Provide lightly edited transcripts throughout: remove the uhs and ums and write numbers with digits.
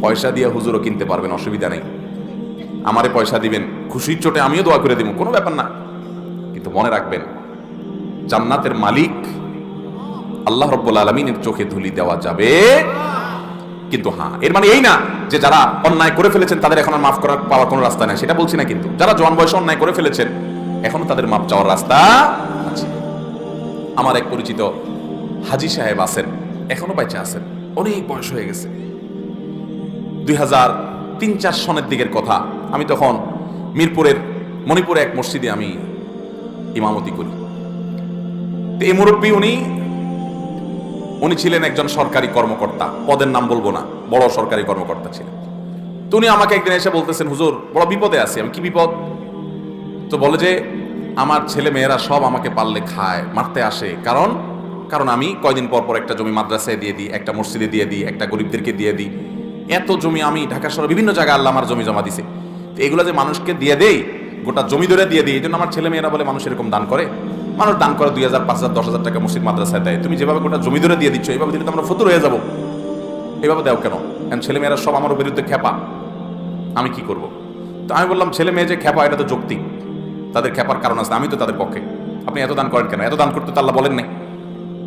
পয়সা দিয়ে হুজুরও কিনতে পারবেন, অসুবিধা নেই। আমারে পয়সা দিবেন, খুশির চোটে আমিও দোয়া করে দিব, কোনো ব্যাপার না। কিন্তু মনে রাখবেন, জান্নাতের মালিক আল্লাহ রাব্বুল আলামিনের চোখে ধুলি দেওয়া যাবে। কিন্তু হ্যাঁ, এর মানে এই না যে যারা অন্যায় করে ফেলেছেন তাদের এখন আর মাফ করার পাওয়ার কোনো রাস্তা নেই, সেটা বলছি না। কিন্তু যারা জওয়ান বয়সে অন্যায় করে ফেলেছেন এখনো তাদের মাফ চাওয়ার রাস্তা আছে। আমার এক পরিচিত হাজী সাহেব আছেন, এখনো বেঁচে আছেন, অনেক বয়স হয়ে গেছে। 2003-4 সনের দিকের কথা। আমি তখন মিরপুরের মণিপুরে এক মসজিদে আমি ইমামতি করি। তো এই মুরব্বী উনি ছিলেন একজন সরকারি কর্মকর্তা, পদের নাম বলবো না, বড় সরকারি কর্মকর্তা ছিলেন। তো উনি আমাকে একদিন এসে বলতেছেন, হুজুর বড় বিপদে আছি। আমি কি বিপদ? তো বলে যে আমার ছেলে মেয়েরা সব আমাকে পারলে খায়, মারতে আসে। কারণ আমি কয়দিন পর পর একটা জমি মাদ্রাসায় দিয়ে দিই, একটা মসজিদে দিয়ে দিই, একটা গরিবদেরকে দিয়ে দিই। এত জমি আমি ঢাকা শহরে বিভিন্ন জায়গায় আল্লাহ আমার জমি জমা দিছে। তো এগুলো যে মানুষকে দিয়ে দেই, গোটা জমি ধরে দিয়ে দিই, এই জন্য আমার ছেলে মেয়েরা বলে মানুষ এরকম দান করে। মানুষ দান করে 2000, 5000, 10,000 টাকা মসজিদ মাদ্রাসায় দেয়। তুমি যেভাবে গোটা জমি ধরে দিয়ে দিচ্ছ, এইভাবে দিলে তো আমরা ফতুর হয়ে যাবো। এভাবে দাও কেন? কারণ ছেলে মেয়েরা সব আমার বিরুদ্ধে খেপা, আমি কি করব? তো আমি বললাম, ছেলে মেয়ে যে খেপা এটা তো যৌক্তিক, তাদের খেপার কারণ আছে, আমি তো তাদের পক্ষে। আপনি এত দান করেন কেন? এত দান করতে তো আল্লাহ বলেন নাই।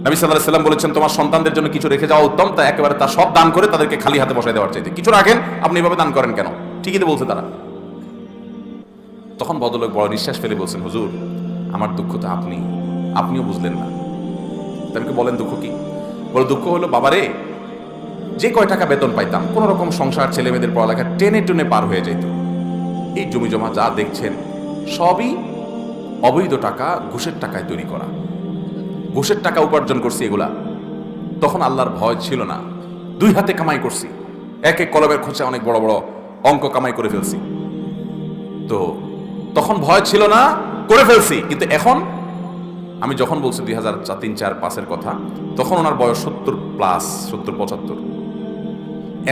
নবী সাল্লাল্লাহু আলাইহি ওয়াসাল্লাম বলেছেন, তোমার সন্তানদের জন্য কিছু রেখে যাওয়া উত্তম, তা একেবারে তার সব দান করে তাদেরকে খালি হাতে বসায় দেওয়ার চাইতে কিছু রাখেন। আপনি এভাবে দান করেন কেন? ঠিকই তো বলছে তারা। তখন ভদ্রলোক বড় নিঃশ্বাস ফেলে বলছেন, হুজুর আমার দুঃখ তো আপনিও বুঝলেন না। তাদেরকে বলেন দুঃখ কি? বলে দুঃখ হলো, বাবারে যে কয় টাকা বেতন পাইতাম কোন রকম সংসার, ছেলে মেয়েদের পড়ালেখা টেনে টুনে পার হয়ে যেত। এই জমি জমা যা দেখছেন সবই অবৈধ টাকা, ঘুষের টাকায় তৈরি করা, ঘুষের টাকা উপার্জন করছি এগুলা। তখন আল্লাহর ভয় ছিল না, 2 হাতে কামাই করছি, এক এক কলমের খোঁচা অনেক বড় বড় অঙ্ক কামাই করে ফেলছি। তো তখন ভয় ছিল না, করে ফেলছি। কিন্তু এখন আমি যখন বলছি 2003-4-5-এর কথা, তখন ওনার বয়স 70+, 70-75।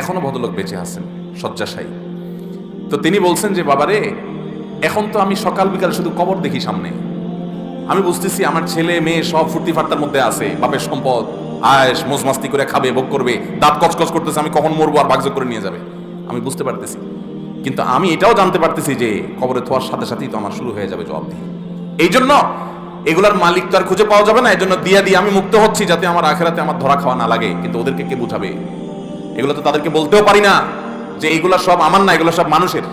এখনো ভদ্রলোক বেঁচে আছেন, শয্যাশায়ী। তো তিনি বলছেন যে বাবারে, এখন তো আমি সকাল বিকাল শুধু কবর দেখি সামনে। আমি বুঝতেছি আমার ছেলে মেয়ে সব ফুর্তি ফার্তার মধ্যে আছে, বাপের সম্পদ আয়েশ মোজ মাস্তি করে খাবে, ভোগ করবে, দাঁত কচকচ করতেছে, আমি কখন মরবো আর ভাগযোগ করে নিয়ে যাবে, আমি বুঝতে পারতেছি। কিন্তু আমি এটাও জানতে পারতেছি যে কবরে থোয়ার সাথে সাথেই তো আমার শুরু হয়ে যাবে জবাবদিহি। এই জন্য এগুলার মালিক তো আর খুঁজে পাওয়া যাবে না, এই জন্য দিয়ে আমি মুক্ত হচ্ছি, যাতে আমার আখেরাতে আমার ধরা খাওয়া না লাগে। কিন্তু ওদেরকে কে বুঝাবে? এগুলো তো তাদেরকে বলতেও পারি না যে এগুলা সব আমার না, এগুলো সব মানুষের।